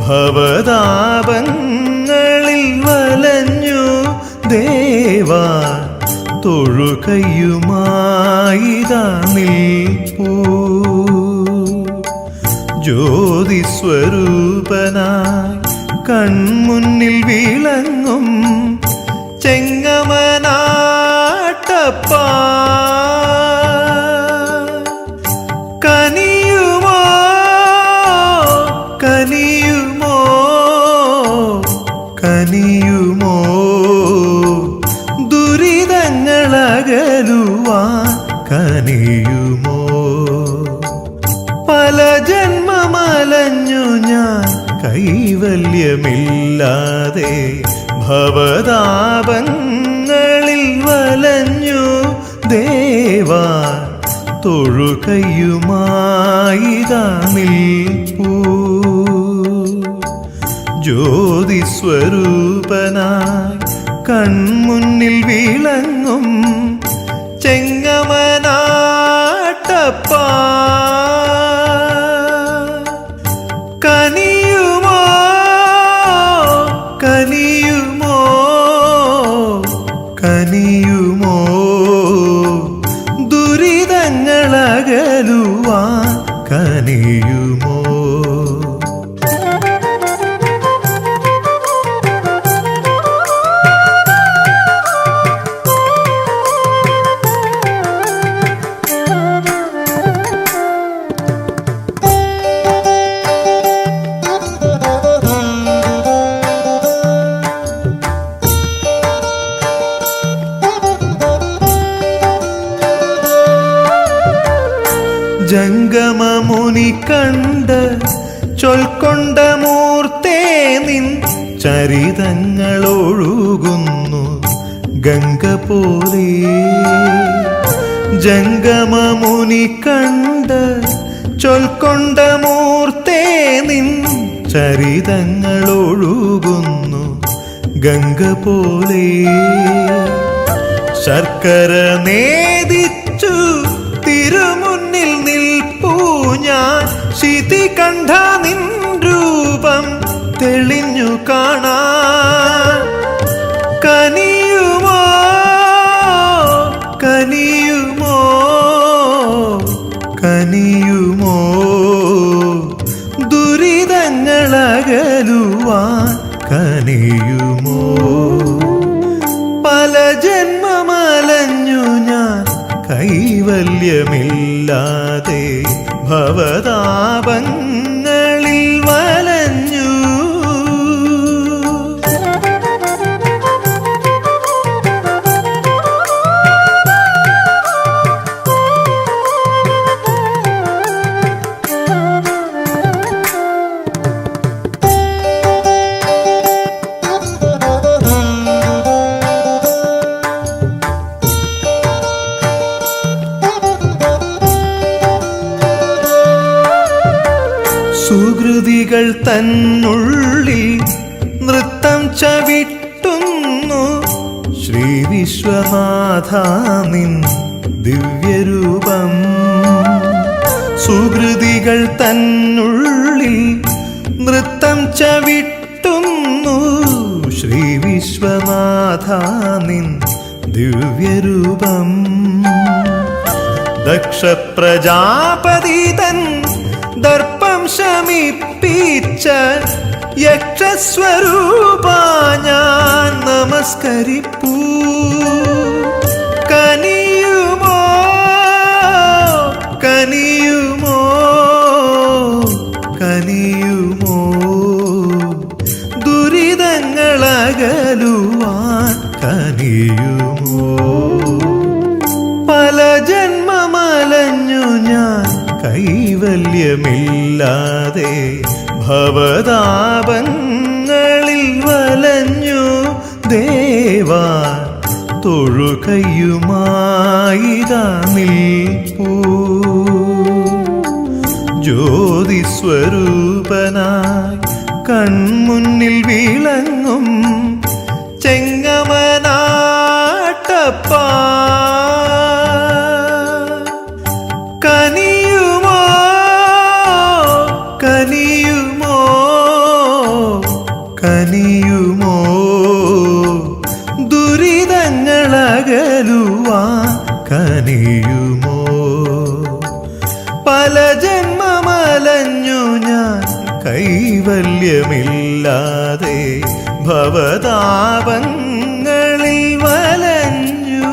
ഭവതാപങ്ങളിൽ വലഞ്ഞു ദേവാ തൊഴുകയുമായിതാ നിൽപ്പൂ. ജ്യോതിസ്വരൂപനായി കൺമുന്നിൽ വിളങ്ങും ചെങ്ങമനാട്ടപ്പാ കനിയുമോ കനിയുമോ കനിയുമോ ദുരിതങ്ങളകലുവാൻ കനിയുമോ. പല ജന്മമലഞ്ഞു ഞാൻ കൈവല്യമില്ലാതെ ഭവതാപങ്ങളിൽ വലഞ്ഞു ദേവാ തൊഴുകയുമായിതാ നിൽപ്പൂ. ജ്യോതിസ്വരൂപനായി കൺമുന്നിൽ വിളങ്ങും ചെങ്ങമനാട്ടപ്പാ കനിയുമോ കനിയുമോ കനിയുമോ ദുരിതങ്ങളകലുവാൻ കനിയുമോ. ജംഗമമുനി കണ്ട ചൊൽക്കൊണ്ട മൂർത്തേ നിൻ ചരിതങ്ങളൊഴുകുന്നു ഗംഗ പോലെ. ജംഗമമുനി കണ്ട ചൊൽക്കൊണ്ട മൂർത്തേ നിൻ ചരിതങ്ങളൊഴുകുന്നു ഗംഗ പോലെ. ശർക്കര നേദിച്ചു തിരുമുന്നിൽ നിൽപ്പൂ ഞാൻ ശിതികണ്ഠ നിൻ രൂപം തെളിഞ്ഞു കാണാൻ കനിയുമോ കനിയുമോ കനിയുമോ ദുരിതങ്ങളകലുവാൻ കനിയുമോ. പല ജന്മമലഞ്ഞു ഞാൻ കൈവല്യമില്ലാതെ ഭവതാപങ്ങളിൽ വലഞ്ഞു. സുകൃതികൾ തന്നുള്ളിൽ നൃത്തം ചവിട്ടുന്നു ശ്രീ വിശ്വനാഥ നിൻ ദിവ്യരൂപം. സുകൃതികൾ തന്നുള്ളിൽ നൃത്തം ചവിട്ടുന്നു ശ്രീ വിശ്വനാഥ നിൻ ദിവ്യരൂപം. ദക്ഷ പ്രജാപതി തൻ ദർപ്പം ശമിപ്പിച്ച യക്ഷസ്വരൂപ ഞാൻ നമസ്കരിപ്പൂ. കനിയുമോ കനിയുമോ കനിയുമോ ദുരിതങ്ങളകലുവാൻ കനിയുമോ. പല ജന്മമലഞ്ഞു ഞാൻ കൈവല്യമില്ലാതെ ഭവതാപങ്ങളിൽ വലഞ്ഞു ദേവാ തൊഴുകയുമായിതാ നിൽപ്പൂ. ജ്യോതിസ്വരൂപനായി കൺമുന്നിൽ വിളങ്ങും ചെങ്ങമനാട്ടപ്പാ കനിയുമോ കനിയുമോ കനിയുമോ ദുരിതങ്ങളകലുവാൻ കനിയുമോ പല ജന്മമലഞ്ഞു ഞാൻ കൈവല്യമില്ലാതെ ഭവതാപങ്ങളിൽ വലഞ്ഞു.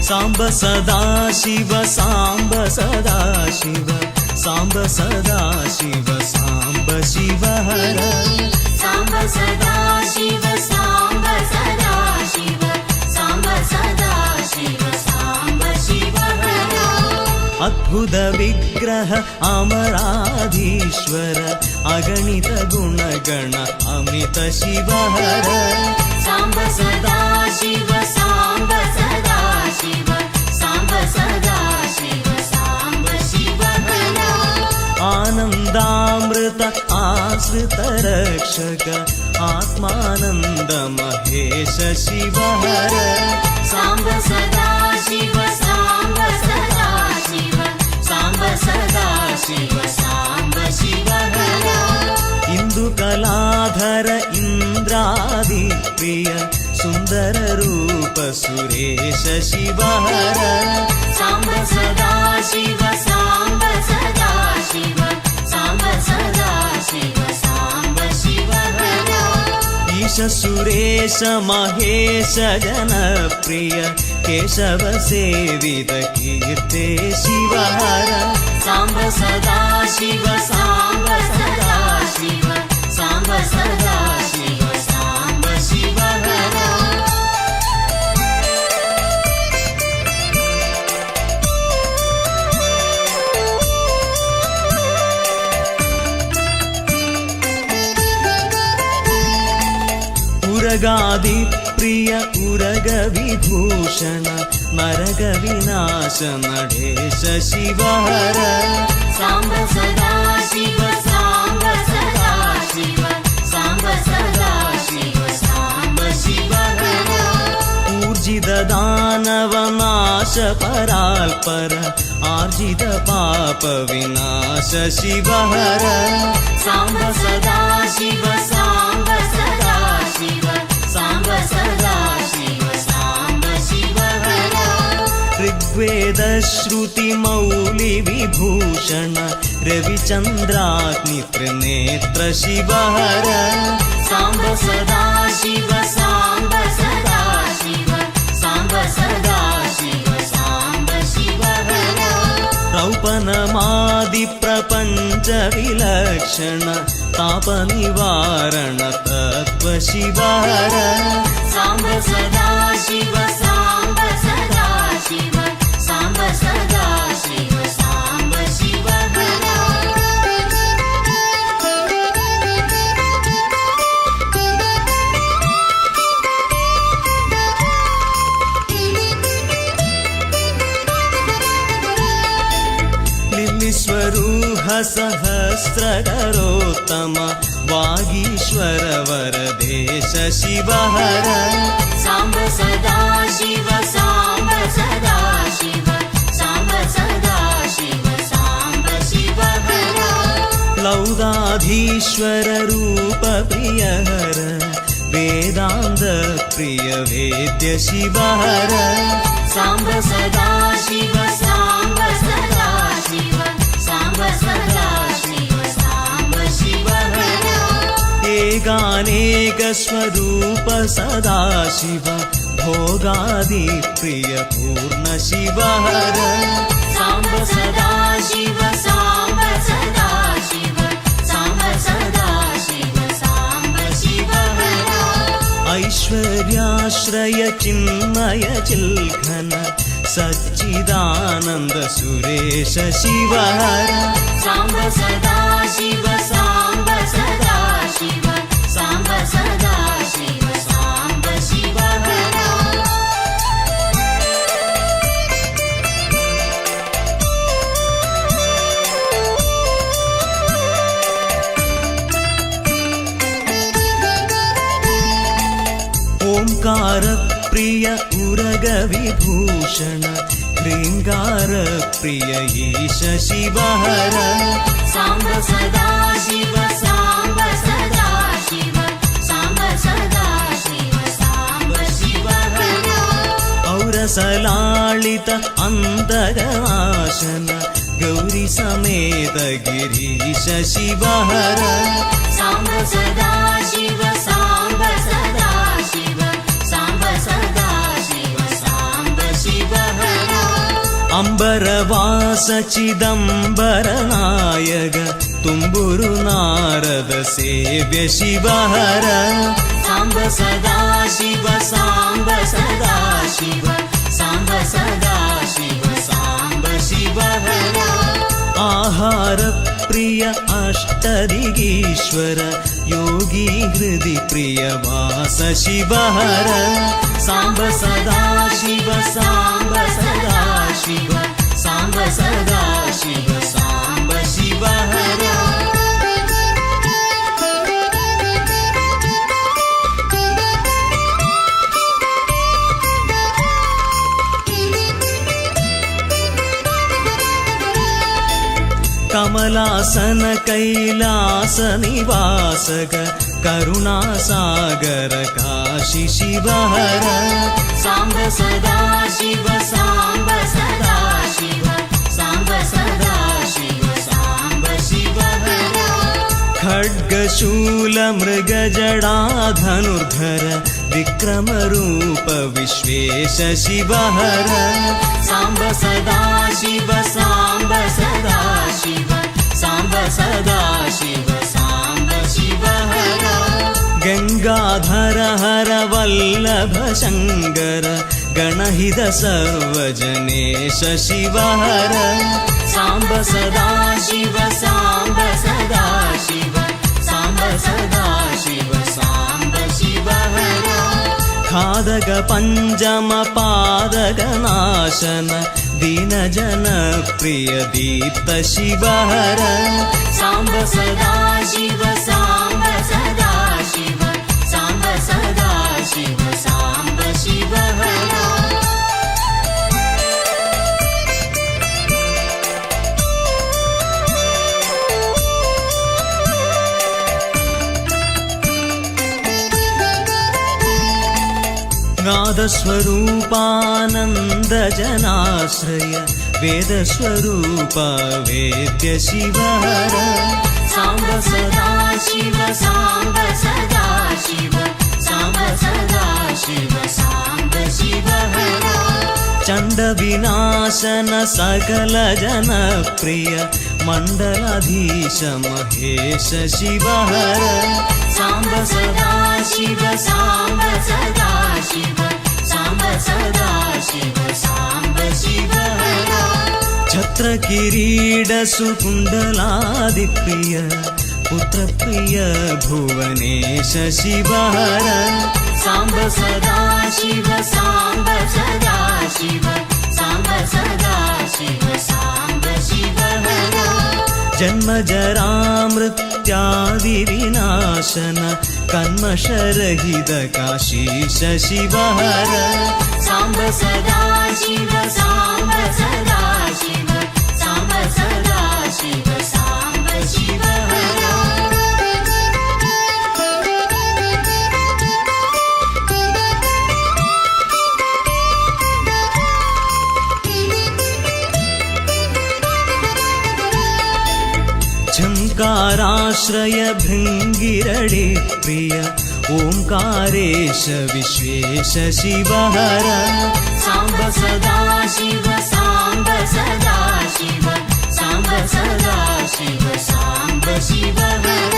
സാംബ സദാശിവ സാംബ സദാശിവ സാംബ സദാശിവ സാംബ ശിവഹര സാംബ സദാശിവ സാംബ സദാശിവ സാംബ സദാശിവ സാംബ ശിവഹര അദ്ഭുത വിഗ്രഹ അമരാധീശ്വര അഗണിത ഗുണഗണ അമിത ശിവഹര സാംബ സദാശിവ സാംബ സദാശിവ സാംബ സദാശിവ സാംബ ശിവഹര ആനന്ദാമൃത ആശ്രിത രക്ഷക ആത്മാനന്ദ മഹേശ ശിവഹര സാംബ സദാശിവ സാംബ സദാശിവ സാംബ സദാശിവ സാംബ ശിവഹര ഇന്ദുകലാധര ഇന്ദ്രാദിപ്രിയ സുന്ദര രൂപ സുരേശ ശിവഹര സാംബ സദാശിവ സാംബ സദാശിവ സാംബ സദാശിവ സാംബ ശിവഹര ഈശ സുരേശ മഹേശ ജനപ്രിയ കേശവ സേവിത കീർത്തേ ശിവഹര സാംബ സദാശിവ സാംബ സദാശിവ സാംബ സദാശിവ സാംബ ശിവഹര ഉരഗാദിപ്രിയ ഉരഗ വിഭൂഷണ നരക വിനാശ നടേശ ശിവഹര സാംബ സദാശിവ സാംബ സദാശിവ സാംബ സദാശിവ സാംബ ശിവഹര ഊർജിത ദാനവനാശ പരാൽപര ആർജിത പാപ വിനാശ ശിവഹര സാംബ സദാശിവ സാംബ സദാശിവ സാംബ സദാശിവ സാംബ ശിവഹര ഋഗ്വേദ ശ്രുതി മൗലി വിഭൂഷണ രവിചന്ദ്രാഗ്നി ത്രിനേത്ര ശിവഹര സാംബ സദാശിവ സാംബ സദാശിവ സാംബ സദാശിവ സാംബ ശിവഹര റൗപനമാദി പ്രപഞ്ച വിലക്ഷണ താപ നിവാരണ തത്വ ശിവഹര സാംബ സദാശിവ സാംബ സദാശിവ സാംബ സദാശിവ സാംബ ശിവഹര ലില്ലിസ്വരൂഹ സഹസ്രകരോത്തമ വാഗീശ്വര വരദേശ ശിവഹര സാംബ സദാശിവ സാംബ സദാശിവ സാംബ സദാശിവ സാംബ ശിവഹര ലൗദാധീശ്വര രൂപ പ്രിയഹര വേദാന്ത പ്രിയ വേദ്യ ശിവഹര സാംബ സദാശിവ സാംബ സദാശിവ സാംബ സദാശിവ സാംബ ശിവഹര ഏകാനേക സ്വരൂപ സദാശിവ ഭോഗാദി പ്രിയ പൂർണ്ണ ശിവഹര സാംബ സദാശിവ സാംബ സദാശിവ സാംബ സദാശിവ സാംബ ശിവഹര ഐശ്വര്യാശ്രയ ചിന്മയ ചിൽഘന സച്ചിദാനന്ദ സുരേശ ശിവഹര സാംബ സദാശിവ സാംബ സദാശിവ സാംബ സദാശിവ സാംബ ശിവഹര ओङ्कारप्रिय उरगविभूषण ह्रीङ्गारप्रिय ईश शिवहर साम्ब सदा शिव साम्ब सदा शिव साम्ब सदा शिव साम्ब शिवहर औरसलालित अन्तरनाशन गौरी समेत गिरीश शिवहर साम्ब सदा शिव साम्ब सदा शिव साम्ब सदा शिव साम्ब शिवहर अम्बरवास चिदम्बर नायक तुम्बुरु नारद सेव्य शिवहर साम्ब सदा शिव साम्ब सदा शिव साम्ब सदा शिव साम्ब शिवहर आहार प्रिय अष्टदिगीश्वर योगी हृदि प्रिय वास शिवहर साम्ब सदा शिव साम्ब सदा शिव साम्ब सदा शिव साम्ब शिवहर कमलासन कैलास निवासक करुणासागर काशी शिवहर साम्ब सदा शिव साम्ब सदा शिव साम्ब सदा शिव साम्ब शिवहर खड्गशूल मृगजडा धनुर्धर विक्रम रूप विश्वेश शिवहर साम्ब सदा शिव साम्ब सदा शिव साम्ब सदा शिव साम्ब शिवहर गंगाधर हर वल्लभ शंकर गणहित सर्वजनेश शिवहर साम्ब सदा शिव साम्ब सदा शिव साम्ब सदा शिव साम्ब शिवहर खादक पंचम पादक नाशन दीन जन प्रिय दीप्त शिवहर साम्ब सदा शिव साम्ब सदा शिव साम्ब सदा शिव साम्ब शिवहर नादस्वरूपानन्द जनाश्रय वेदस्वरूप वेद्य शिवहर साम्ब सदा शिव साम्ब सदा शिव साम्ब सदा शिव साम्ब शिवहर चण्ड विनाशन सकल जन प्रिय मण्डलाधीश महेश शिवहर साम्ब सदा शिव साम्ब सदा शिव साम्ब सदा शिव साम्ब शिवहर छत्र किरीट सुकुण्डलादिप्रिय पुत्र प्रिय भुवनेश शिवहर साम्ब सदा शिव साम्ब सदा शिव साम्ब सदा शिव साम्ब शिवहर जन्म जरा मृत्यादि विनाशन कन्मषरहित काशीश शिवहर साम्ब सदा शिव साम्ब सदा शिव साम्ब सदा शिव साम्ब शिवहर झंकाराश्रय भृङ्गिरडे प्रिय ओंकारेश विश्वेश शिवहर साम्ब सदा शिव साम्ब सदा शिव साम्ब सदा शिव साम्ब शिवहर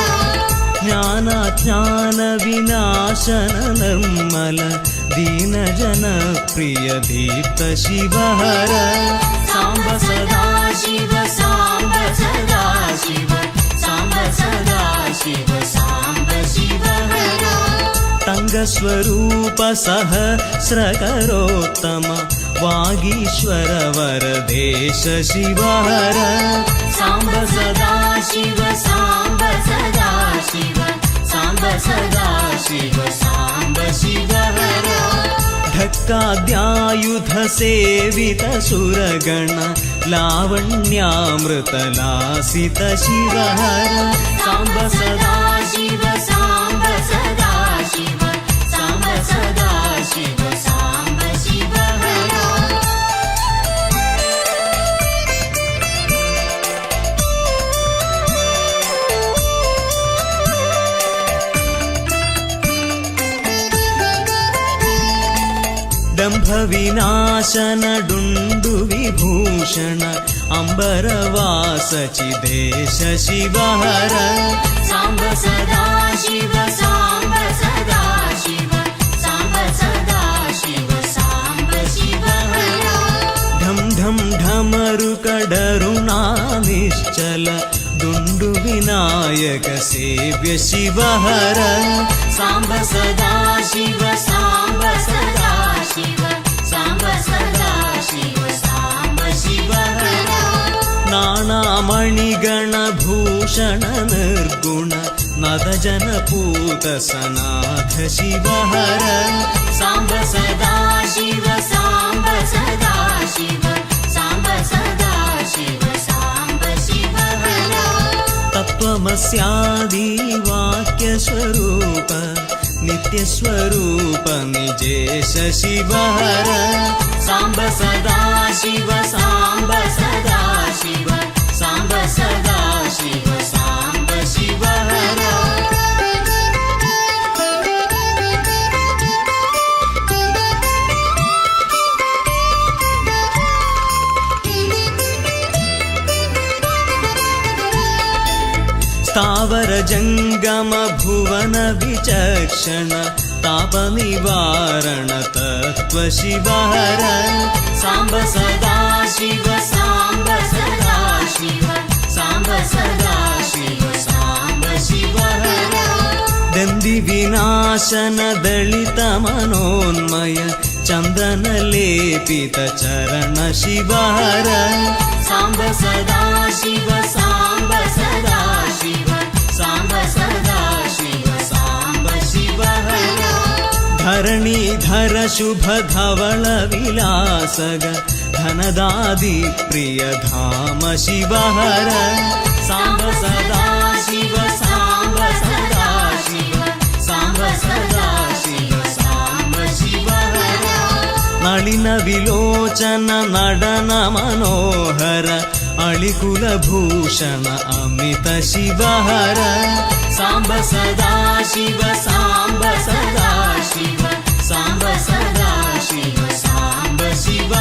ज्ञानाज्ञान विनाशन निर्मल दीन जन प्रिय दीप्त शिवहर साम्ब सदा शिव साम्ब सदा शिव साम्ब सदा शिव साम्ब शिवहर तंगस्वरूप सहस्रकरोत्तम वागीश्वर वरदेश शिवहर साम्ब सदा शिव साम्ब सदा शिव साम्ब सदा शिव साम्ब शिवहर शिवसेवित सुरगण लावण्यामृतलासित शिवहर साम्ब सदा शिव साम्ब सदा शिव साम्ब सदा शिव साम्ब शिव दम्भविनाशन डुण्डुविभूषण अम्बरवास चिदेश शिवहर साम्ब सदा शिव साम्ब सदा शिव साम्ब सदा शिव साम्ब शिव ढम ढम ढमरुकडरुणा निश्चल दुण्डुविनायक सेव्य शिवहर साम्ब सदा शिव साम्ब सदा शिव साम्ब सदा शिव साम्ब शिव नानामणिगणभूषण निर्गुण नदजनपूत सनाथ शिवहर साम्ब सदा शिव साम्ब सदा शिव साम्ब सदा शिव साम्ब शिव तत्त्वमस्यादि वाक्यस्वरूप नित्यस्वरूप निजेश शिवहर साम्ब सदा शिव साम्ब सदा शिव साम्ब सदा शिव साम्ब शिव स्थावर जंगम भुवन विचक्षण तापनिवारण तत्त्व शिवहर साम्ब सदा शिव साम्ब सदा शिव साम्ब सदा शिव साम्ब शिव दन्दी विनाशन दलित मनोन्मय चन्दन लेपित चरण शिवहर साम्ब सदा शिव साम्ब सदा शिव साम्ब सदा शिव साम्ब शिव धरणीधर शुभ धवल विलासग धनदादि प्रिय धाम शिवहर साम्ब सदा शिव साम्ब सदा शिव साम्ब सदा शिव साम्ब शिव नलिन विलोचन नडन मनोहर अळिकुलभूषण अमित शिवहर साम्ब सदा शिव साम्ब सदा शिव साम्ब सदा शिव साम्ब शिव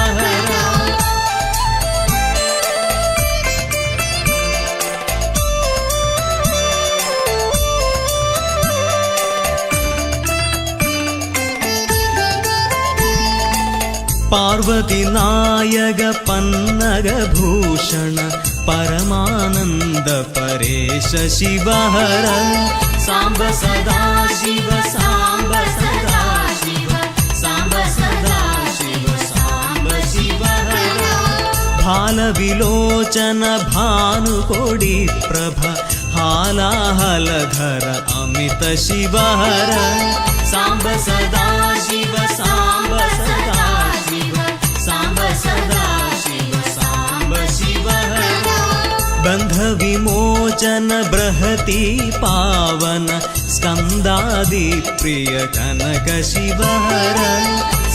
पार्वती नायक पन्नग भूषण परमानंद परेश शिवहर साम्ब सदा शिव साम्ब सदा शिव साम्ब सदा शिव साम्ब शिव भाल विलोचन भानुकोडि प्रभ हालाहलधर अमित शिवहर साम्ब सदा शिव साम्ब सदा शिव साम्ब सदा शिव साम्ब शिव बंध विमोचन बृहति पावन स्कंदादि प्रिय कनक शिवहर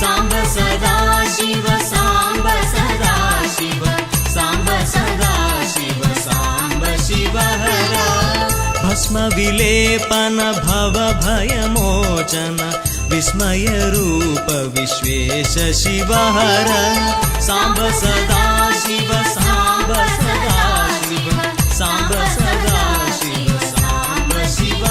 साम्ब सदा शिव साम्ब सदा शिव साम्ब सदा शिव साम्ब शिव भस्म विलेपन भव भयमोचन विस्मय रूप विश्वेश शिवहर साम्ब सदा शिव साम्ब सदा शिव साम्ब सदा शिव साम्ब शिव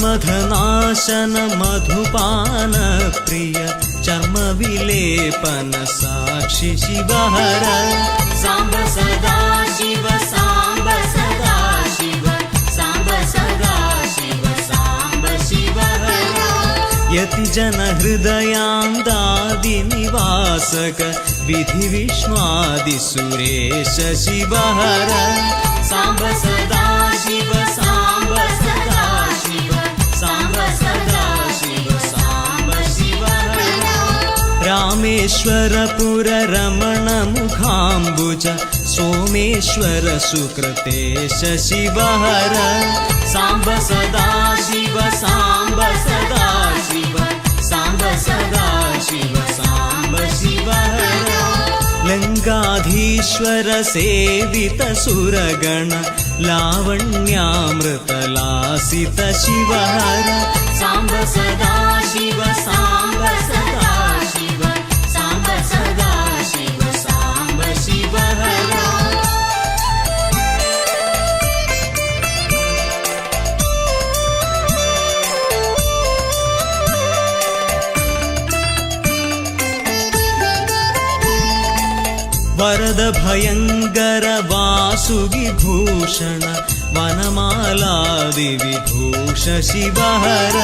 मन्मथनाशन मधुपान प्रिय चर्म विलेपन साक्षी शिवहर साम्ब सदा शिव साम्ब सदा शिव साम्ब सदा शिव साम्ब शिव यति जनहृदयान्दादिनिवासक विधिविष्णुआदिसुरेश शिवहर साम्ब सदा शिव साम्ब सदा शिव साम्ब सदा शिव साम्ब शिवहर रामेश्वरपुररमणमुखाम्बुज सोमेश्वर सुकृतेश शिवहर साम्ब सदा शिव साम्ब सदा शिव साम्ब सदा शिव साम्ब शिवहर लङ्काधीश्वर सेवित सुरगण लावण्यामृतलासित शिवहर साम्ब सदा शिव साम्ब सदा शिव साम्ब सदा शिव साम्ब शिवहर वरद भयङ्कर वासुविभूषण वनमालादिविभूष शिवहर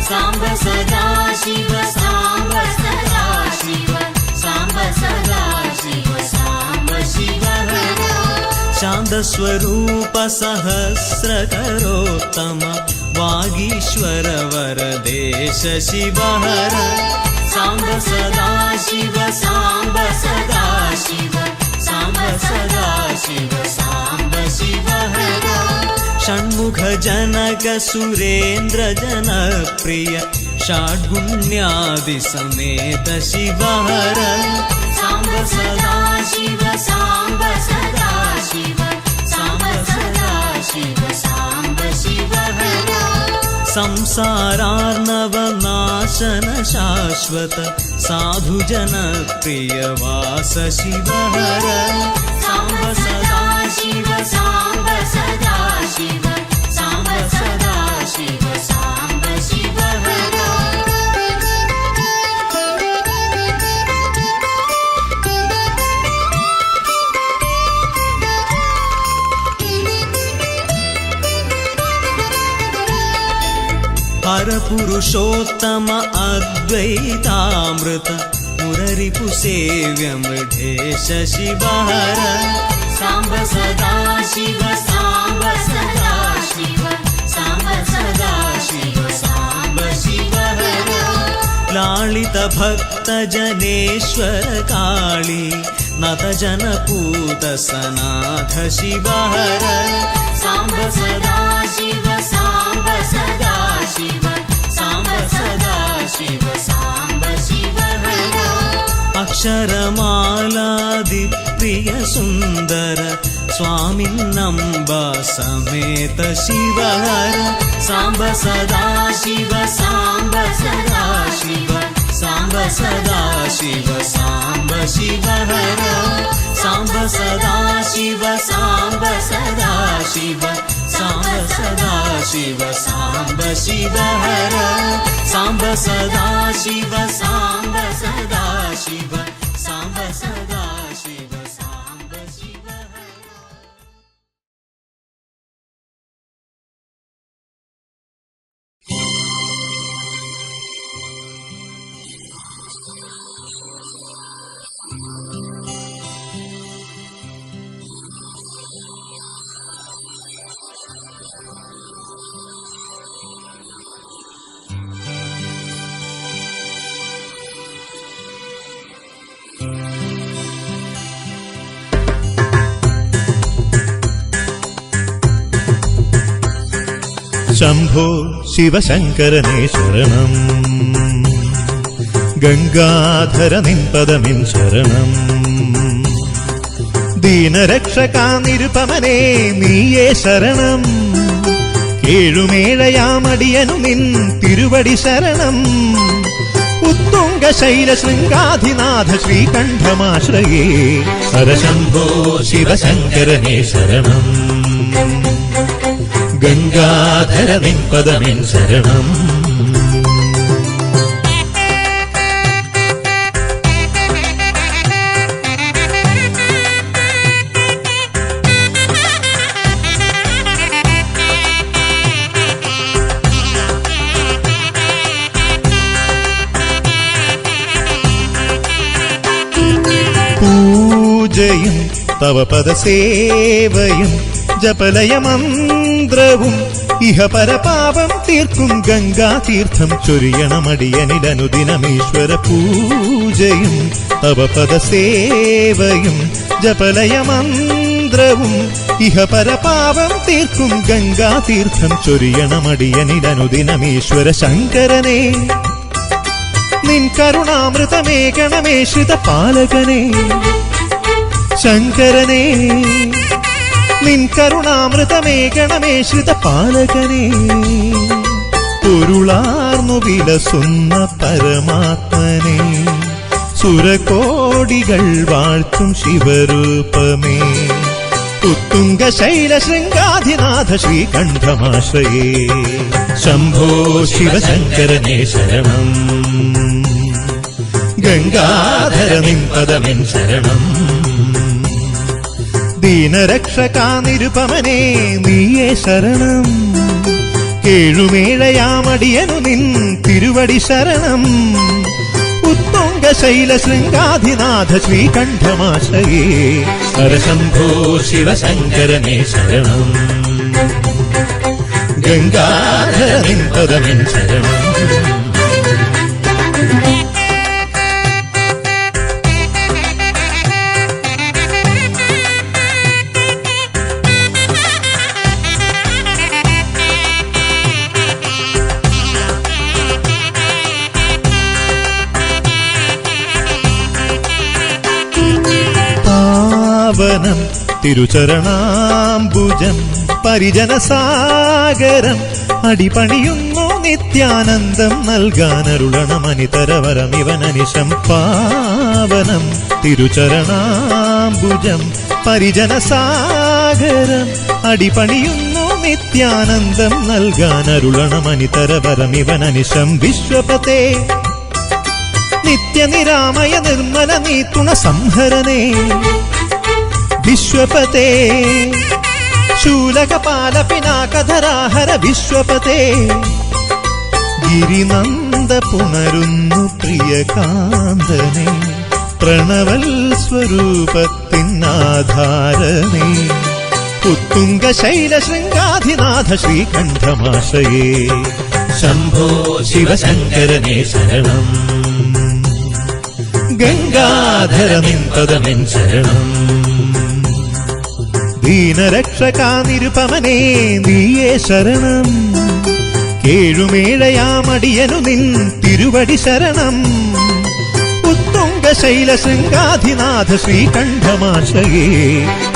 साम्ब सदा शिव साम्ब सदा शिव साम्ब सदा शिव साम्ब शिवहर शान्तस्वरूप सहस्रकरोत्तम वागीश्वर वरदेश शिवहर साम्ब सदा शिव साम्ब सदा शिव साम्ब सदा शिव साम्ब शिवहर षण्मुख जनक सुरेन्द्र जनप्रिय षड्गुण्यादि समेत शिवहर साम्ब सदा शिव साम्ब सदा शिव साम्ब सदा शिव साम्ब शिवहर संसारार्णवनाशन शाश्वत साधुजन प्रिय वास शिवहर साम्ब सदा शिव साम्ब सदा शिव साम्ब सदा शिव साम्ब शिवहर हर पुरुषोत्तम अद्वैतामृत मुररिपु सेव्य मृढेश शिवहर साम्ब सदा शिव साम्ब सदा शिव साम्ब सदा शिव साम्ब शिवहर लालित भक्त जनेश्वर काली नत जनपूत सनाथ शिवहर साम्ब सदा शिव साम्ब सदा शिव साम्ब सदा शिव साम्ब शिवहर अक्षरमालादिप्रिय सुन्दर स्वामिन्नम्बा समेत शिवहर साम्ब सदा शिव साम्ब सदा शिव साम्ब सदा शिव साम्ब शिवहर साम्ब सदा शिव साम्ब सदा शिव साम्ब सदा शिव साम्ब शिवहर साम्ब सदा शिव साम्ब सदा शिव साम्ब सदा शिव साम्ब शिवहर ശംഭോ ശിവശങ്കരനേ ശരണം, ഗംഗാധര നിൻപദമിൻ ശരണം. ദീനരക്ഷകാ നിരുപമനേ നീയേ ശരണം, കേഴുമേഴയാമടിയനു നിൻ തിരുവടി ശരണം. ഉത്തുംഗ ശൈല ശൃംഗാധിനാഥ ശ്രീകണ്ഠമാശ്രയേ ഹരശംഭോ ശിവശങ്കരനേ ശരണം, ഗംഗാധര നിൻപദമിൻ ശരണം. തവ പദസേവയും ജപലയമന്ത്രവും ഇഹ പരപാപം തീർക്കും ഗംഗാതീർത്ഥം ചൊരിയണമടിയനിലനുദിനമീശ്വര പൂജയും തവ പദസേവയും ജപലയമന്ത്രവും ഇഹ പരപാപം തീർക്കും ഗംഗാതീർത്ഥം ചൊരിയണമടിയനിലനുദിനമീശ്വര ശങ്കരനെ നിൻ കരുണാമൃതമേകണമേ ശ്രിതപാലകനെ ശങ്കരനെ നിൻ കരുണാമൃതമേകണമേ ശ്രിതപാലകനെ പൊരുളാർന്നു വിലസുന്ന പരമാത്മനെ സുരകോടികൾ വാഴ്ത്തും ശിവരൂപമേ ഉത്തുംഗ ശൈല ശൃംഗാധിനാഥ ശ്രീകണ്ഠമാശ്രയേ ശംഭോ ശിവശങ്കരനേ ശരണം ഗംഗാധര നിൻ പദമെൻ ശരണം ദീനരക്ഷകാ നിരുപമനേ നീയേ ശരണം കേഴുമേഴയാമടിയനു നിൻ തിരുവടി ശരണം ഉത്തുംഗ ശൈല ശൃംഗാധിനാഥ ശ്രീകണ്ഠമാശ്രയേ ഹരശംഭോ ശിവശങ്കരനേ ശരണം ഗംഗാധര നിൻ പദമെൻ ശരണം പാവനം തിരുചരണാംബുജം പരിജനസാഗരം അടിപണിയുന്നു നിത്യാനന്ദം നൽകാനരുളണമനിതരവരമിവനനിശം പാവനം തിരുചരണാംബുജം പരിജനസാഗരം അടിപണിയുന്നു നിത്യാനന്ദം നൽകാനരുളണമനിതരവരമിവനനിശം വിശ്വപതേ നിത്യനിരാമയ നിർമ്മല നീത്തുണ സംഹരനേ വിശ്വപതേ ശൂലകപാല പിനാകധരാഹര വിശ്വപതേ ഗിരിനന്ദ പുണരുന്നു പ്രിയകാന്തനെ പ്രണവൽ സ്വരൂപത്തിനാധാരനേ ഉത്തുംഗ ശൈല ശൃംഗാധിനാഥ ശ്രീകണ്ഠമാശ്രയേ ശംഭോ ശിവശങ്കരനേ ശരണം ഗംഗാധര നിൻ പദമെൻ ശരണം ദീനരക്ഷകാ നിരുപമനേ നീയേ ശരണം കേഴുമേഴയാമടിയനു നിൻ തിരുവടി ശരണം ഉത്തുംഗ ശൈല ശൃംഗാധിനാഥ ശ്രീകണ്ഠമാശ്രയേ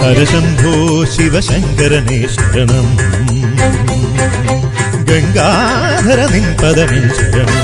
ഹരശംഭോ ശിവശങ്കരനേ ശരണം ഗംഗാധര നിൻ പദമെൻ ശരണം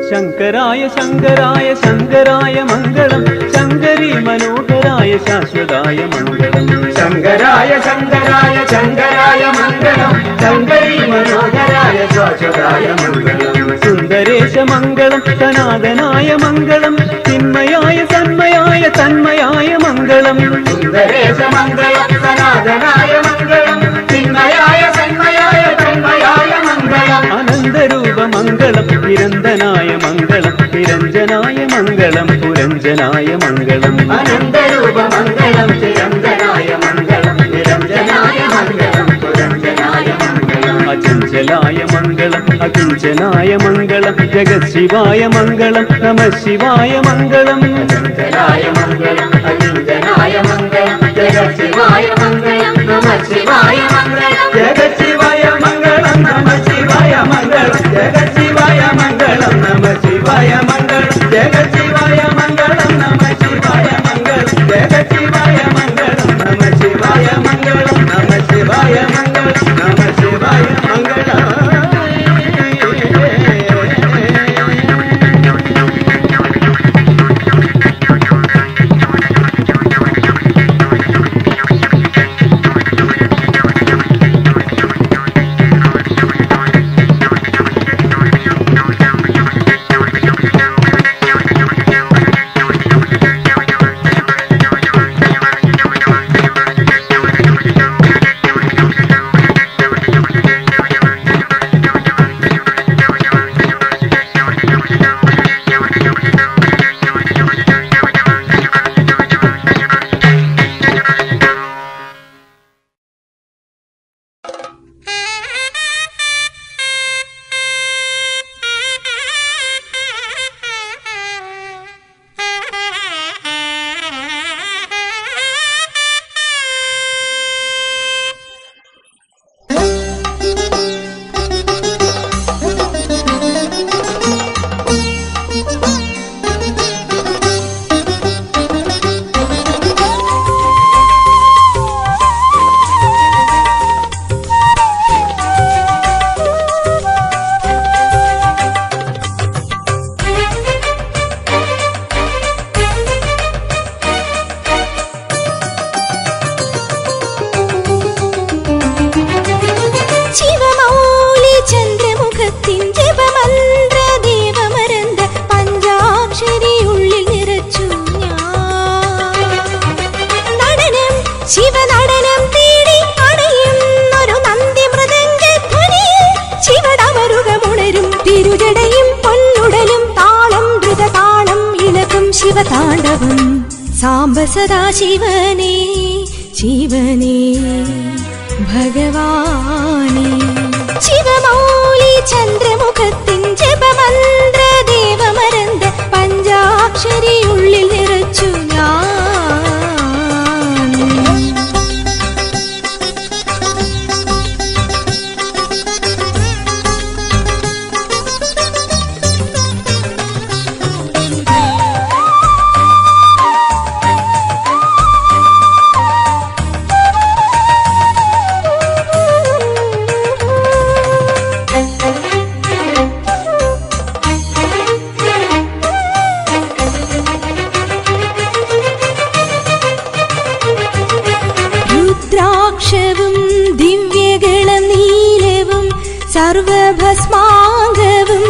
ശങ്കരായ ശങ്കരായ ശങ്കരായ മംഗളം ശങ്കരി മനോഹരായ ശാശ്വതായ മംഗളം ശങ്കരായ ശങ്കരായ ശങ്കരായ മംഗളം ശങ്കരി മനോഹരായ ശാശ്വതായ മംഗളം സുന്ദരേശ മംഗളം സനാതനായ മംഗളം ചിന്മയായ തന്മയായ തന്മയായ മംഗളം സുന്ദരേശ മംഗളം സനാതനായ മംഗളം ചിന്മയായ തന്മയായ തന്മയായ മംഗളം അനന്തരൂപ മംഗളം നിരന്തനായ മംഗളം നിരഞ്ജനായ മംഗളം പുരഞ്ജനായ മംഗളം അനന്തരൂപ മംഗളം ചിരന്തനായ മംഗളം നിരഞ്ജനായ മംഗളം പുരഞ്ജനായ മംഗളം അചഞ്ചലായ മംഗളം അകിഞ്ചനായ മംഗളം ജഗശിവായ മംഗളം നമ ശിവായ മംഗളം ശങ്കരായ മംഗളം അകിഞ്ചനായ മംഗളം ജഗശിവായ മംഗളം നമ ശിവായ മംഗളം ജഗശിവായ മംഗളം നമ ശിവായ മംഗളം ജഗശിവായ മംഗളം നമ ശിവായ മംഗളം ജഗശിവായ മംഗളം നമ ശിവായ മംഗളം ജഗശിവായ മംഗളം നമ ശിവായ മംഗളം നമ ശിവായ മംഗളം നമ ശിവായ മംഗളം ശിവതാണ്ഡവം സാംബ സദാശിവനേ ശിവനേ ഭഗവാനേ ശിവമൗലി ചന്ദ്രമുഖത്തിൻ ജപമന്ത്ര ദേവമരന്ത പഞ്ചാക്ഷരി ഉള്ളിൽ നിറച്ചു ഞാൻ രുദ്രാക്ഷവും ദിവ്യഗളം നീലവും സർവഭസ്മാംഗവും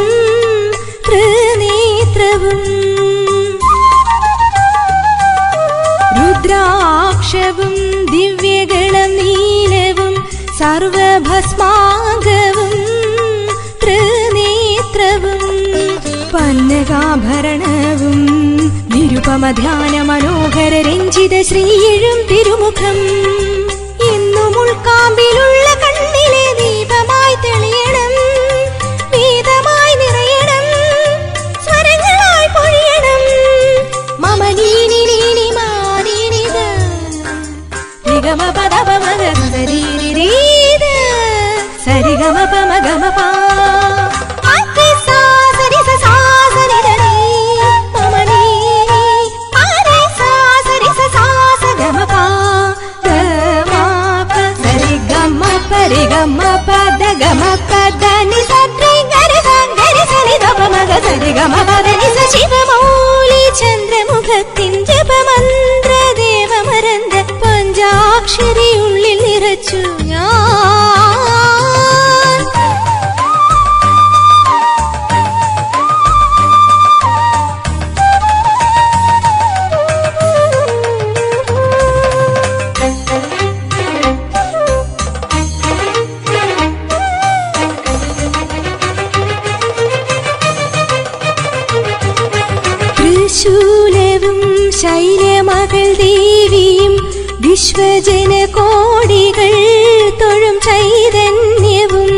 ത്രിനേത്രവും രുദ്രാക്ഷവും ദിവ്യഗളം നീലവും സർവഭസ്മാംഗവും ത്രിനേത്രവും പന്നകാഭരണവും നിരുപമധ്യാന മനോഹര രഞ്ജിത ശ്രീയിഴും തിരുമുഖം എന്നും ഉൾക്കാമ്പിലുള്ള കണ്ണിലെ ദീപമായി തെളിയണം വേദമായി നിറയണം സ്വരങ്ങളായി പൊഴിയണം മമനീനി നീനി മാനീനിത നിഗമ പദപമഗരീരീത സരിഗമ പമഗമപ ശിവമൗലി ചന്ദ്രമുഖത്തിൻ ജപമന്ത്ര ദേവമരന്ത പഞ്ചാക്ഷരി ഉള്ളിൽ നിറച്ചു ഞാൻ ത്രിശൂലവും ശൈലമകൾ ദേവിയും വിശ്വജന കോടികൾ തൊഴും ചൈതന്യവും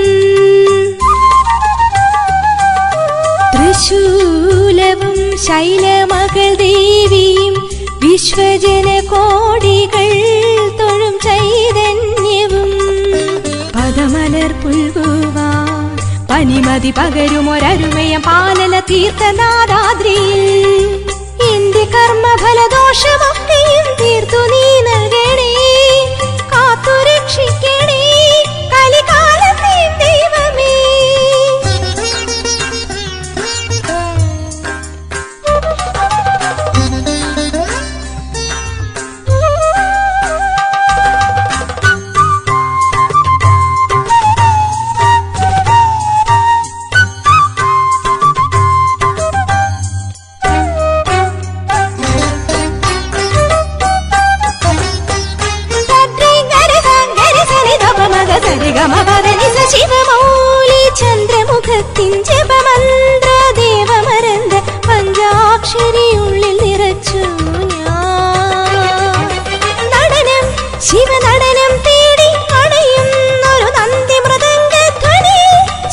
ത്രിശൂലവും ശൈലമകൾ ദേവിയും വിശ്വജന കോടികൾ തൊഴും ചൈതന്യവും പദമലർ പുൽകുവാൻ പനിമതി പകരുമൊരരുമയ പാലന തീർത്ഥനാദാദ്രിയിൽ എന്റെ കർമ്മഫലദോഷമൊക്കെയും തീർത്തു നീ നൽകണേ കാത്തു രക്ഷിക്കണേ കലികാലത്തെ ദൈവമേ ശിവമൗലി ചന്ദ്രമുഖത്തിൻ ജപമന്ത്ര ദേവമരന്ത പഞ്ചാക്ഷരി ഉള്ളിൽ നിറച്ചു ഞാൻ നടനം ശിവനടനം തേടി അണയുന്നൊരു നന്ദി മൃദംഗധ്വനി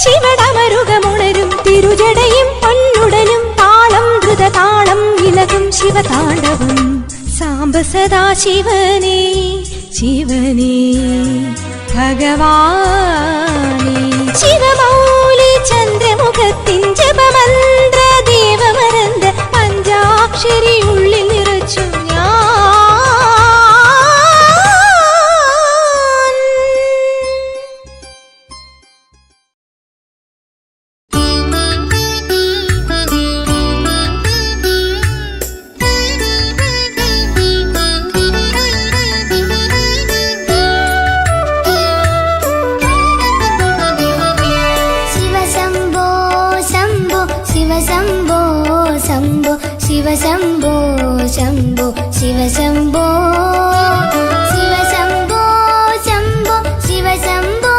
ശിവടമരുകമുണരും തിരുജടയും പൊന്നുടലും താളം ദ്രുതതാളം ഇളകും ശിവതാണ്ഡവം സാംബ സദാശിവനേ ശിവനേ ഭഗവാനേ ശിവമൗലി ചന്ദ്രമുഖത്തിൻ ജപമന്ത്ര ദേവമരന്ത പഞ്ചാക്ഷരി ഉള്ളിൽ നിറച്ചു ഞാൻ ശിവശംഭോ ശംഭോ ശിവശംഭോ ശിവശംഭോ ശംഭോ ശിവശംഭോ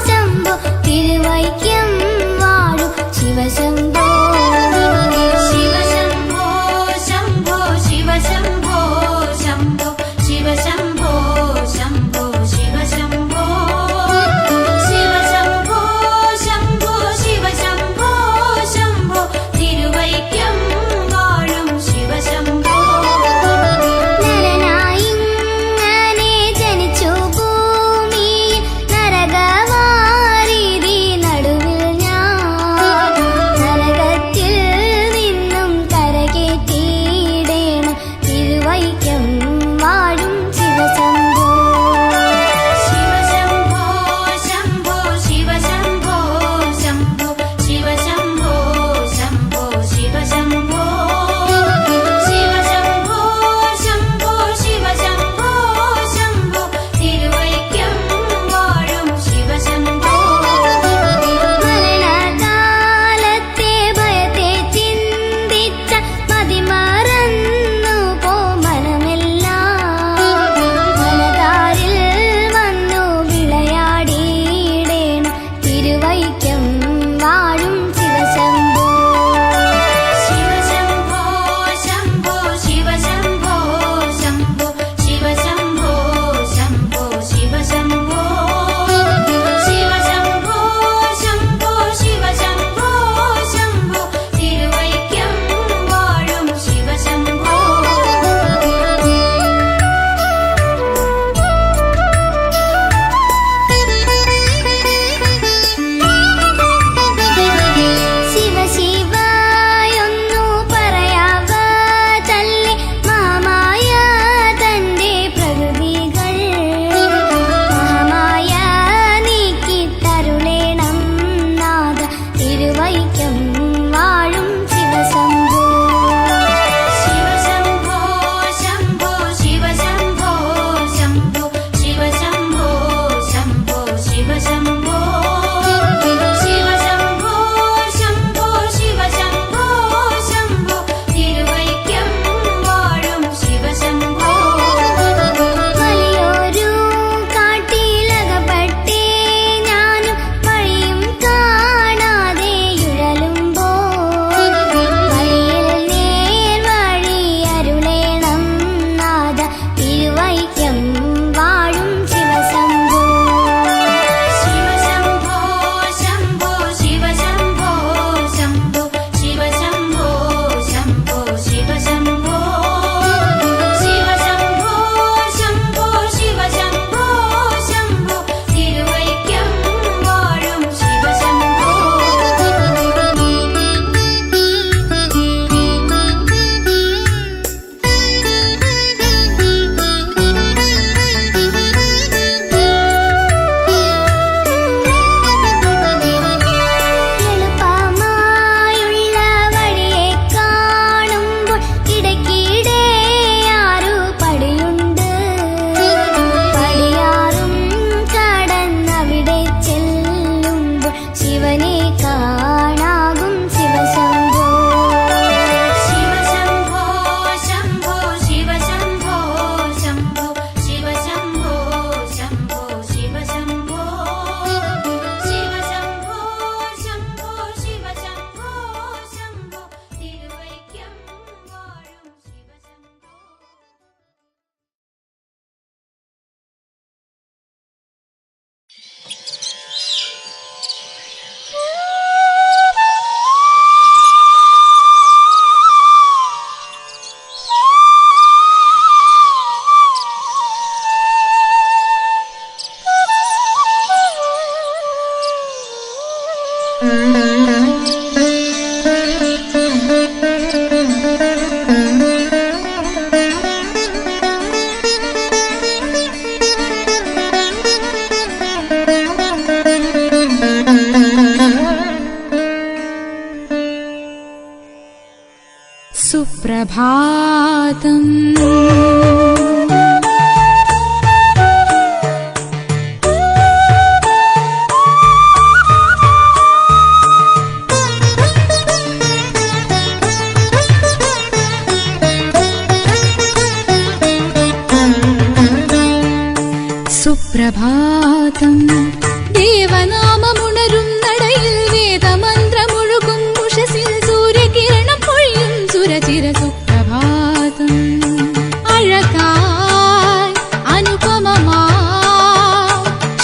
ശംഭോ തിരുവൈക്കം വാഴും ശിവശംഭോ ശിവശംഭോ ശംഭോ സുപ്രഭാതം. സുപ്രഭാതം. ദേവനാമമുണരും നടയിൽ വേദമന്ത്രമൊഴുകും ഉഷസിൽ സൂര്യകിരണം പൊഴിയും സുരചിര സുപ്രഭാതം. അഴകായി അനുപമമായി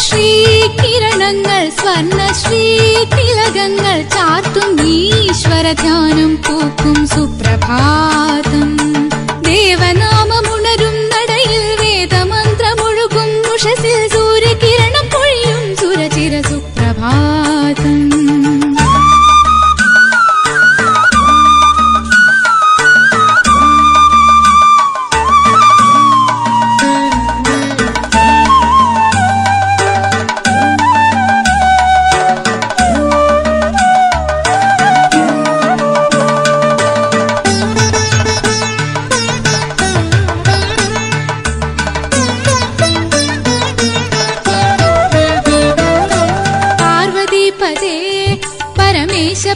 ശ്രീകിരണങ്ങൾ സ്വർണ്ണ ശ്രീതിലകങ്ങൾ ചാർത്തും ഈശ്വര ധ്യാനം പൂക്കും സുപ്രഭാതം. ദേവനാമമുണരും നടയിൽ വേദമന്ത്രമൊഴുകും ഉഷസിൽ സൂര്യകിരണം പൊഴിയും സുരചിര സുപ്രഭാതം.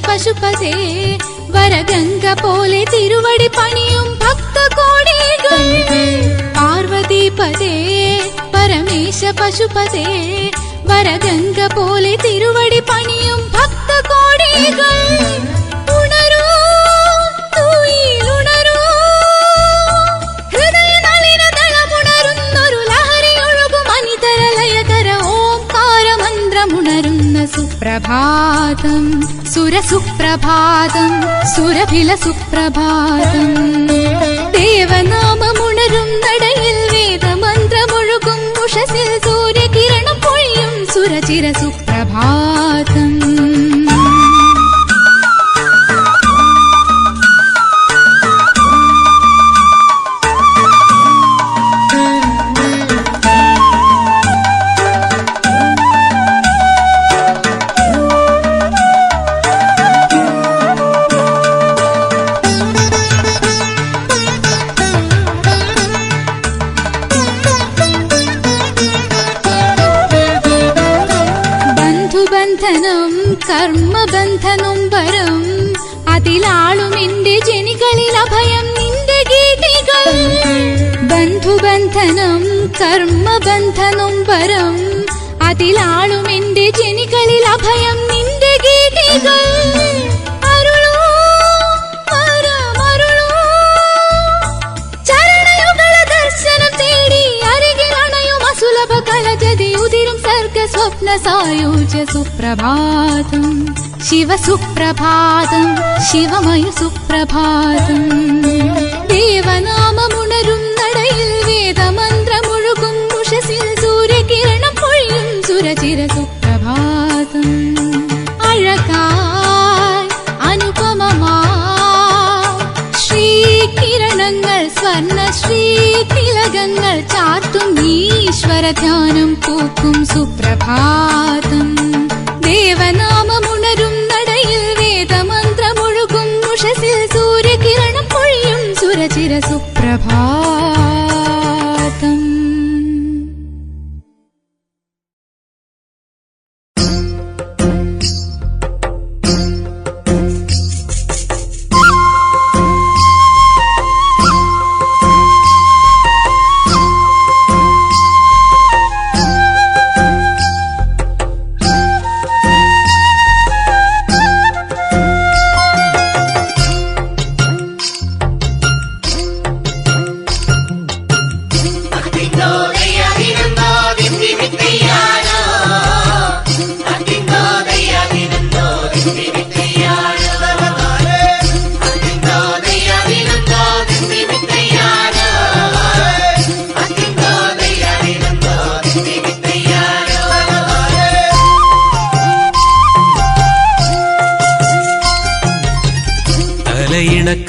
പശുപതേ വരഗംഗ പോലെ തിരുവടി പണിയും ഭക്തകോടികൾ. പാർവതീപതേ പരമേശ പശുപതേ വരഗംഗ പോലെ തിരുവടി പണിയും ഭക്തകോടികൾ. ഉണരൂ തൂയിലുണരൂ ഹൃദയനളിനദളമുണരുന്നൊരു ലഹരി ഒഴുകും അനിതര ലയകര ഓംകാര മന്ത്രമുണരുന്ന സുപ്രഭാതം. സുരസുപ്രഭാതം സുരഭില സുപ്രഭാതം. ദേവനാമമുണരും നടയിൽ വേദമന്ത്രമൊഴുകും ഉഷസിൽ സൂര്യകിരണം പൊഴിയും സുരചിര സുപ്രഭാതം. കർമ്മബന്ധനം വരം അതിലാളും എന്റെ ജനികളിൽ അഭയം നിന്റെ ഗീതികൾ. ബന്ധുബന്ധനം കർമ്മബന്ധനം വരം അതിലാളും എന്റെ ജനികളിൽ അഭയം നിന്റെ ഗീതികൾ. അരുളൂ വരമരുളൂ ചരണയുഗള ദർശനം തേടി അരികിൽ അണയും അസുലഭ കളജതി ഉതിരും സർഗ സ്വപ്ന സായുജ്യ സുപ്രഭാതം. ശിവസുപ്രഭാതം ശിവമയ സുപ്രഭാതം. ദേവനാമമുണരും നടയിൽ വേദമന്ത്രമൊഴുകും ഉഷസിൽ സൂര്യകിരണം പൊഴിയും സുരചിര സുപ്രഭാതം. അഴകായി അനുപമമായി ശ്രീകിരണങ്ങൾ സ്വർണ്ണ ശ്രീതിലകങ്ങൾ ചാർത്തും ഈശ്വര ധ്യാനം പൂക്കും സുപ്രഭാതം. ദേവനാമമുണരും നടയിൽ വേദമന്ത്രമൊഴുകും ഉഷസിൽ സൂര്യകിരണം പൊഴിയും സുരചിര സുപ്രഭാതം.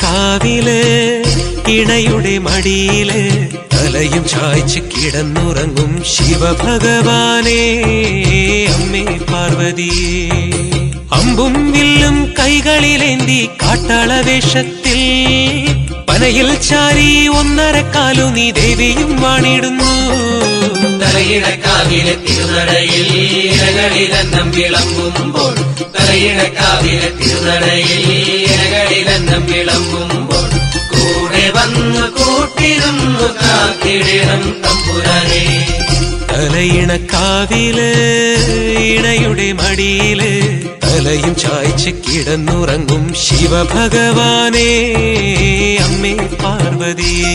കാവില് ഇണയുടെ മടിയില് തലയും ചായ്ച്ച് കിടന്നുറങ്ങും ശിവഭഗവാനേ അമ്മേ പാർവതിയേ. അമ്പും വില്ലും കൈകളിലേന്തി കാട്ടാള വേഷത്തിൽ പനയിൽ ചാരി 1.5 കാലു നീ ദേവിയും വാണിടുന്നു. തലയിണക്കാവിലെ തിരുനടയിൽ ഇരകളിലെന്നം വിളമ്പുമ്പോൾ, തലയിണക്കാവിലെ തിരുനടയിൽ ഇരകളിലെന്നം വിളമ്പുമ്പോൾ കൂടെ വന്ന് കൂട്ടിരുന്നു കാത്തിടണം തമ്പുരാനെ. തലയിണക്കാവില് ഇണയുടെ മടിയില് തലയും ചായ്ച്ച് കിടന്നുറങ്ങും ശിവഭഗവാനേ അമ്മേ പാർവതിയേ.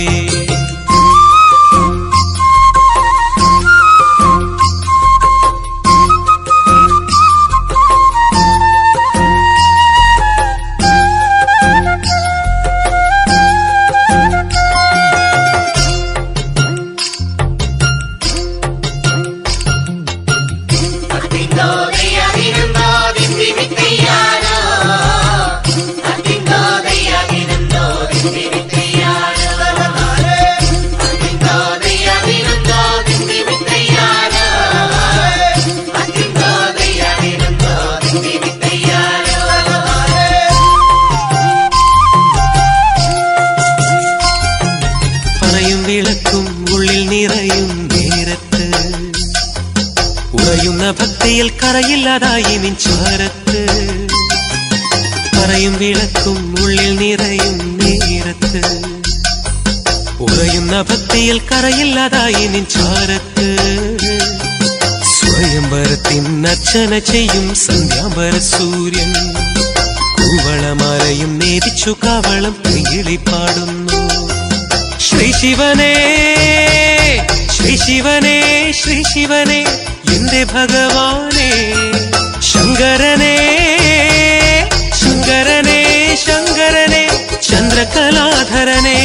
വിളക്കും ഉള്ളിൽ നിറയും നേരത്ത് ഉറയുന്ന ഭക്തിയിൽ കറയില്ലാതായി നിൻചാരത്ത്. പറയും വിളക്കും ഉള്ളിൽ നിറയും നേരത്ത് ഉറയുന്ന ഭക്തിയിൽ കറയില്ലാതായി നിൻചാരത്ത്. സ്വയംവരത്തിൻ അർച്ചന ചെയ്യും സന്ധ്യാംബര സൂര്യൻ കൂവളമാലയും നേദിച്ചു കവളം കിളിപ്പാടുന്നു. ശ്രീ ശിവനേ ശ്രീ ശിവനേ ശ്രീ ശിവനേ എന്റെ ഭഗവാനേ. ശങ്കരനേ ശങ്കരനേ ശങ്കരനേ ചന്ദ്രകലാധരനേ.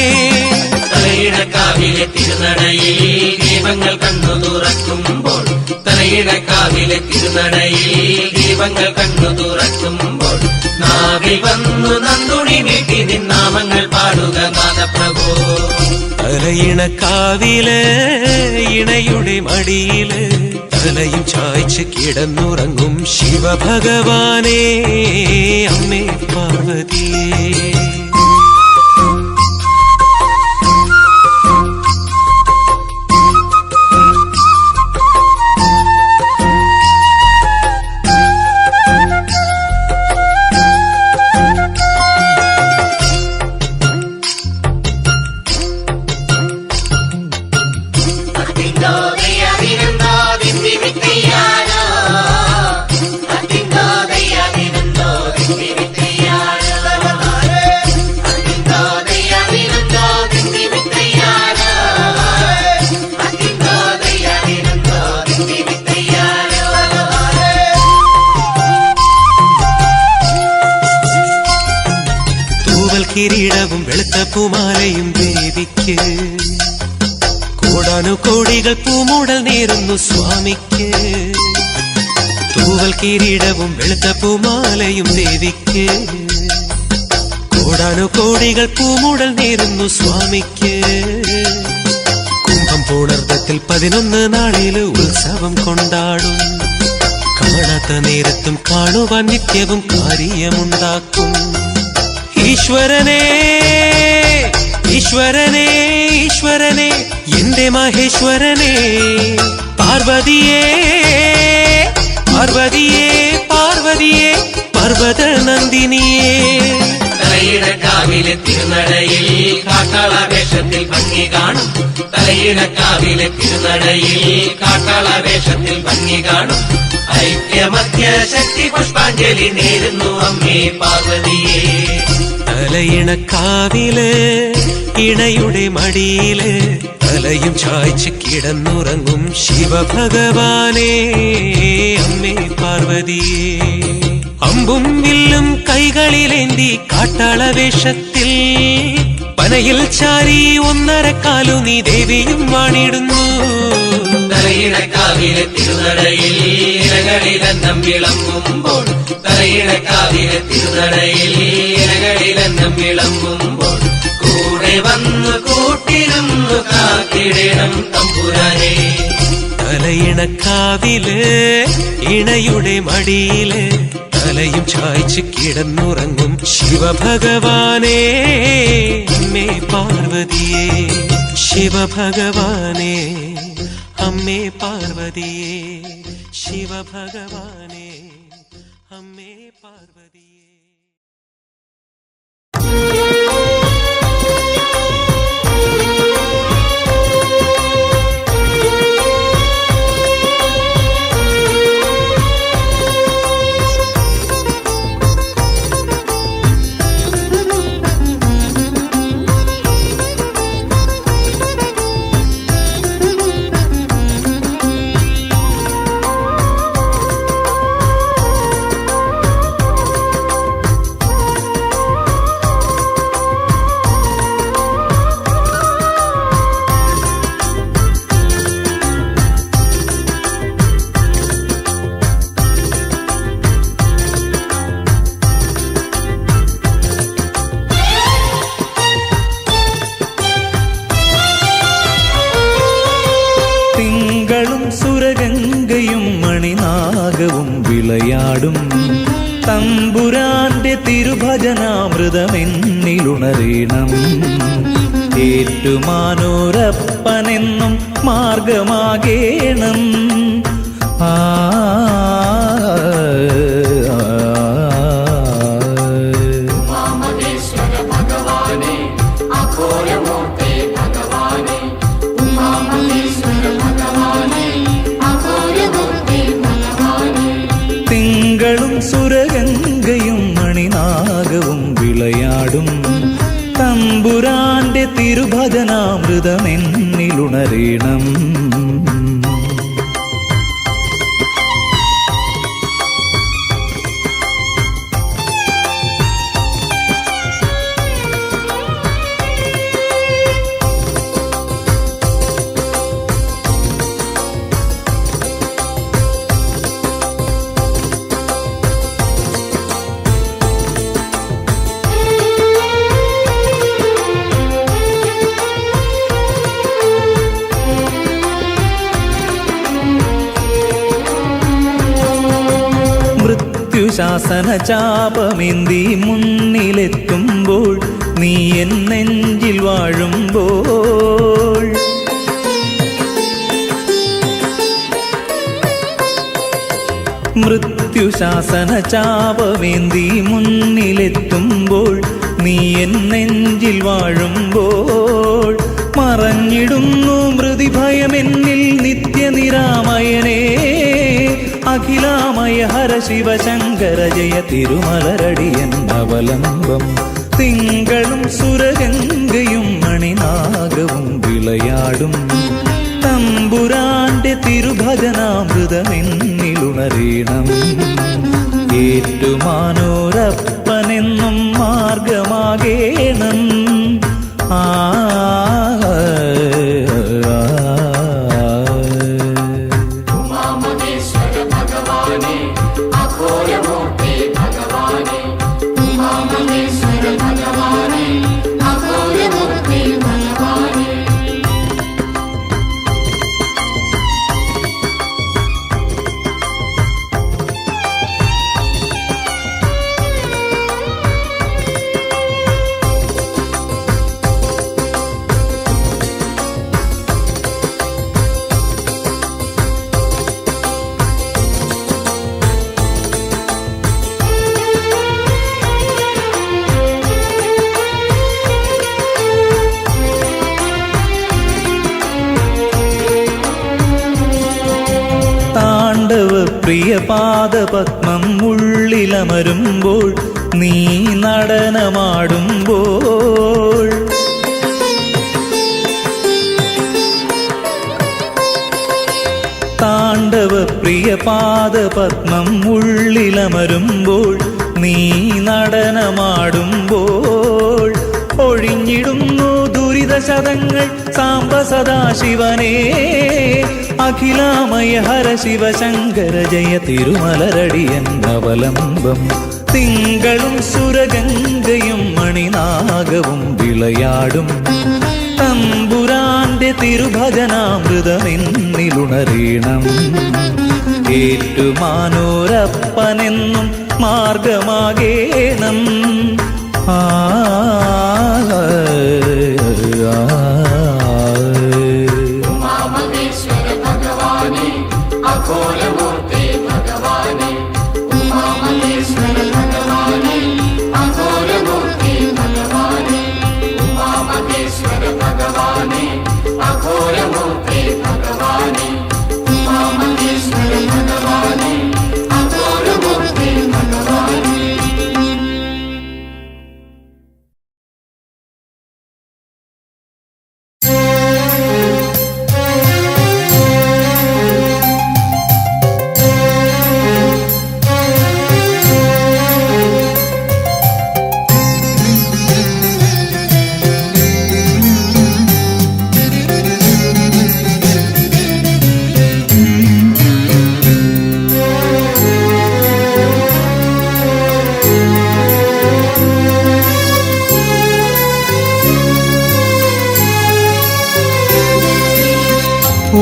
തലയിണക്കാവിലെ തിരുനടയിൽ ദീപങ്ങൾ കണ്ണു തുറക്കുമ്പോൾ, തലയിണക്കാവിലെ തിരുനടയിൽ ദീപങ്ങൾ കണ്ണു തുറക്കുമ്പോൾ നാവിൽ വന്നു നന്ദുണി നീട്ടി നിന്നാമങ്ങൾ പാടുക നാദപ്രഭോ. തലയിണക്കാവില് ഇണയുടെ മടിയില് തലയും ചായ്ച്ച് കിടന്നുറങ്ങും ശിവഭഗവാനേ അമ്മേ പാർവതിയേ. കിരീടവും വെളുത്ത പൂമാലയും ദേവിക്ക് കോടാനുകോടികൾ പൂമൂടൽ നേരുന്നു സ്വാമിക്ക്. തൂവൽ കിരീടവും വെളുത്ത പൂമാലയും ദേവിക്ക് കോടാനുകോടികൾ പൂമൂടൽ നേരുന്നു സ്വാമിക്ക്. കുംഭം പൂണർദ്ധത്തിൽ 11 നാളില് ഉത്സവം കൊണ്ടാടും. കാണാത്ത നേരത്തും കാണുവാൻ നിത്യവും കാര്യമുണ്ടാക്കും. ഈശ്വരനേ ഈശ്വരനേ ഈശ്വരനേ എന്റെ മഹേശ്വരനേ. പാർവതിയേ പാർവതിയേ പാർവതിയേ പർവ്വത നന്ദിനിയേ. തലയിണക്കാവിലെ തിരുനടയിൽ കാട്ടാള വേഷത്തിൽ ഭംഗി കാണും, തലയിണക്കാവിലെ തിരുനടയിൽ കാട്ടാള വേഷത്തിൽ ഭംഗി കാണും. ഐക്യമധ്യ ശക്തി പുഷ്പാഞ്ജലി നേരുന്നു അമ്മേ പാർവതിയേ. തലയിണക്കാവില് ഇണയുടെ മടിയില് തലയും ചായ്ച്ച് കിടന്നുറങ്ങും ശിവഭഗവാനേ അമ്മേ പാർവതിയേ. അമ്പും വില്ലും കൈകളിലേന്തി കാട്ടാള വേഷത്തിൽ പനയിൽ ചാരി 1.5 കാലു നീ ദേവിയും വാണിടുന്നു. തലയിണക്കാവിലെ തിരുനടയിൽ ഇരകളിലെന്നം വിളമ്പുമ്പോൾ, തലയിണക്കാവിലെ തിരുനടയിൽ ഇരകളിലെന്നം വിളമ്പുമ്പോൾ കൂടെ വന്ന് കൂട്ടിരുന്നു കാത്തിടണം തമ്പുരാനെ. തലയിണക്കാവില് ഇണയുടെ മടിയില് തലയും ചായ്ച്ച് കിടന്നുറങ്ങും ശിവഭഗവാനേ അമ്മേ പാർവതിയേ ശിവഭഗവാനേ അമ്മേ പാർവതിയേ ശിവഭഗവാനേ അമ്മേ പാർവതിയേ. സുരഗംഗയും മണിനാഗവും വിളയാടും തമ്പുരാന്റെ തിരുഭജനാമൃതമെന്നിലുണരീണം. ഏറ്റുമാനൂരപ്പനെന്നും മാർഗമാകേണം. സുരഗംഗയും മണിനാഗവും വിളയാടും തമ്പുരാന്റെ തിരുഭജനാമൃതമെന്നിലുണരീണം. ശാസന ചാപമേന്തി മുന്നിലെത്തുമ്പോൾ നീ എൻ നെഞ്ചിൽ വാഴുമ്പോൾ മൃത്യുശാസന ചാപമേന്തി മുന്നിലെത്തുമ്പോൾ നീ എൻ നെഞ്ചിൽ വാഴുമ്പോൾ മറഞ്ഞിടുന്നു മൃതിഭയമെന്നിൽ നിത്യനിരാമയനേ. അഖിലാമയ ഹര ശിവശങ്കര ജയ തിരുമലരടിയൻ അവലംബം. തിങ്കളും സുരഗംഗയും മണിനാഗവും വിളയാടും തമ്പുരാന്റെ തിരുഭജനാമൃതമെന്നിലുണരീണം. ഏറ്റുമാനൂരപ്പനെന്നും മാർഗമാകേണം. പ്രിയ പാദപത്മം ഉള്ളിലമരുമ്പോൾ നീ നടനമാടുമ്പോൾ താണ്ഡവ പ്രിയ പാദപത്മം ഉള്ളിലമരുമ്പോൾ നീ നടനമാടുമ്പോൾ ഒഴിഞ്ഞിടുന്നു ദുരിതശതങ്ങൾ സാംബ സദാശിവനേ. അഖിലാമയ ഹര ശിവശങ്കര ജയ തിരുമലരടിയൻ അവലംബം. തിങ്കളും സുരഗംഗയും മണിനാഗവും വിളയാടും തമ്പുരാന്റെ തിരുഭജനാമൃതമെന്നിലുണരീണം. ഏറ്റുമാനൂരപ്പനെന്നും മാർഗമാകേണം. ആ ഉമാമഹേശ്വര ഭഗവാനെ അഘോരമൂർത്തി ഭഗവാനെ ഉമാമഹേശ്വര ഭഗവാനെ അഘോരമൂർത്തി ഭഗവാനെ ഉമാമഹേശ്വര ഭഗവാനെ അഘോരമൂർത്തി ഭഗവാനെ ഉമാമഹേശ്വര ഭഗവാനെ അഘോരമൂർത്തി ഭഗവാനെ.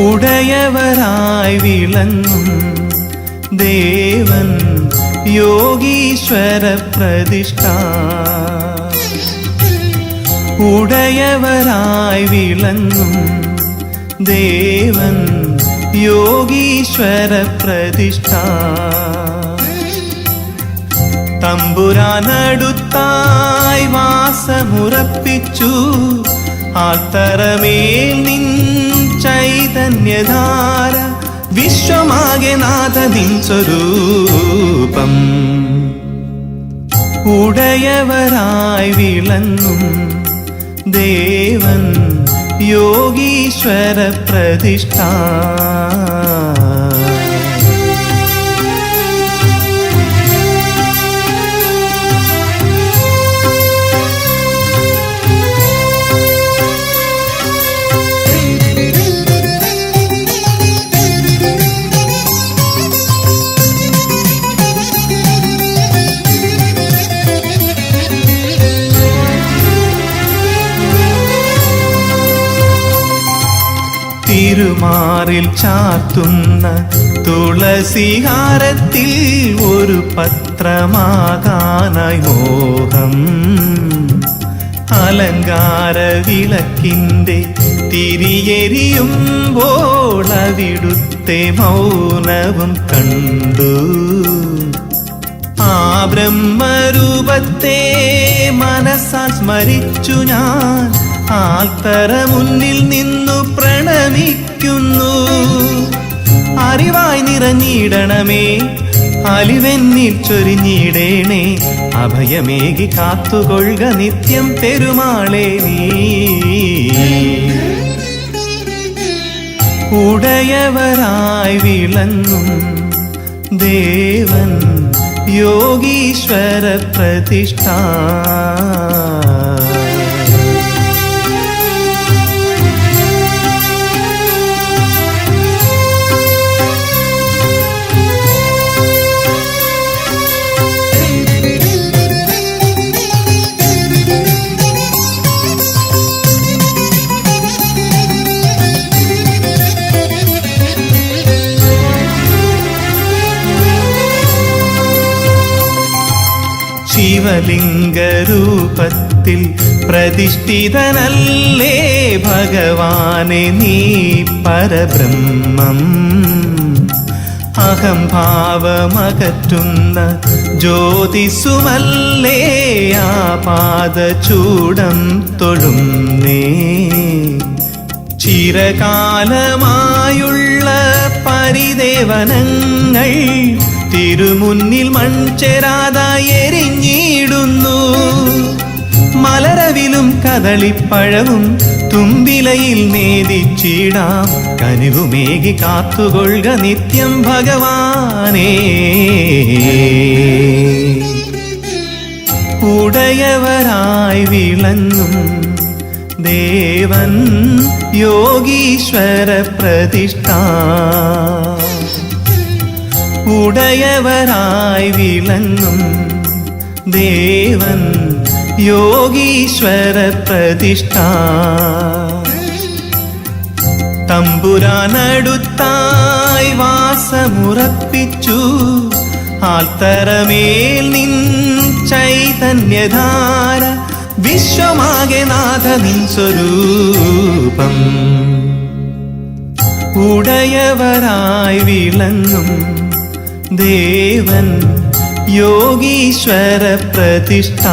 ഉടയവരായി വിളങ്ങും ദേവൻ യോഗീശ്വര പ്രതിഷ്ഠ. ഉടയവരായി വിളങ്ങും ദേവൻ യോഗീശ്വര പ്രതിഷ്ഠ. തമ്പുരാനടുത്തായി വാസമുറപ്പിച്ചു ആൽത്തറമേൽ നിൻ ചൈതന്യധാര വിശ്വമാകെ നാഥനിൻ സ്വരൂപം. ഉടയവരായി വിളങ്ങും ദേവൻ യോഗീശ്വര പ്രതിഷ്ഠ. തിരുമാറിൽ ചാത്തുന്ന തുളസിഹാരത്തിൽ ഒരു പത്രമാകാനായി മോഹം. അലങ്കാര വിളക്കിൻ്റെ തിരിയെരിയുമ്പോൾ അവിടുത്തെ മൗനവും കണ്ടു. ആ ബ്രഹ്മരൂപത്തെ മനസ്സാൽ സ്മരിച്ചു ഞാൻ ആൽത്തറ മുന്നിൽ നിന്നു പ്രണമിക്കുന്നു. അറിവായി നിറഞ്ഞിടണമേ, അലിവെന്നിൽ ചൊരിഞ്ഞിടേണേ, അഭയമേകി കാത്തുകൊള്ളുക നിത്യം പെരുമാളേ നീ. ഉടയവരായി വിളങ്ങും ദേവൻ യോഗീശ്വര പ്രതിഷ്ഠ. ശിവലിംഗരൂപത്തിൽ പ്രതിഷ്ഠിതനല്ലേ ഭഗവാനെ നീ പരബ്രഹ്മം. അഹംഭാവമകറ്റുന്ന ജ്യോതിസുമല്ലേ ആ പാദചൂടം തൊഴുന്നേ. ചിരകാലമായുള്ള പരിദേവനങ്ങൾ തിരുമുന്നിൽ മൺചെരാതായി എരിഞ്ഞിടുന്നു. മലരവിലും കദളിപ്പഴവും തുമ്പിലയിൽ നേദിച്ചിടാം, കനിവുമേകി കാത്തുകൊള്ളുക നിത്യം ഭഗവാനേ. ഉടയവരായി വിളങ്ങും ദേവൻ യോഗീശ്വര പ്രതിഷ്ഠ. ഉടയവരായി വിളങ്ങും ദേവൻ യോഗീശ്വര പ്രതിഷ്ഠ. തമ്പുരാനടുത്തായി ായി വാസമുറപ്പിച്ചു ആൽത്തറമേൽ നിൻ ചൈതന്യധാര വിശ്വമാകെ നാഥ നിൻ സ്വരൂപം ഉടയവരായി വിളങ്ങും ദേവൻ യോഗീശ്വര പ്രതിഷ്ഠ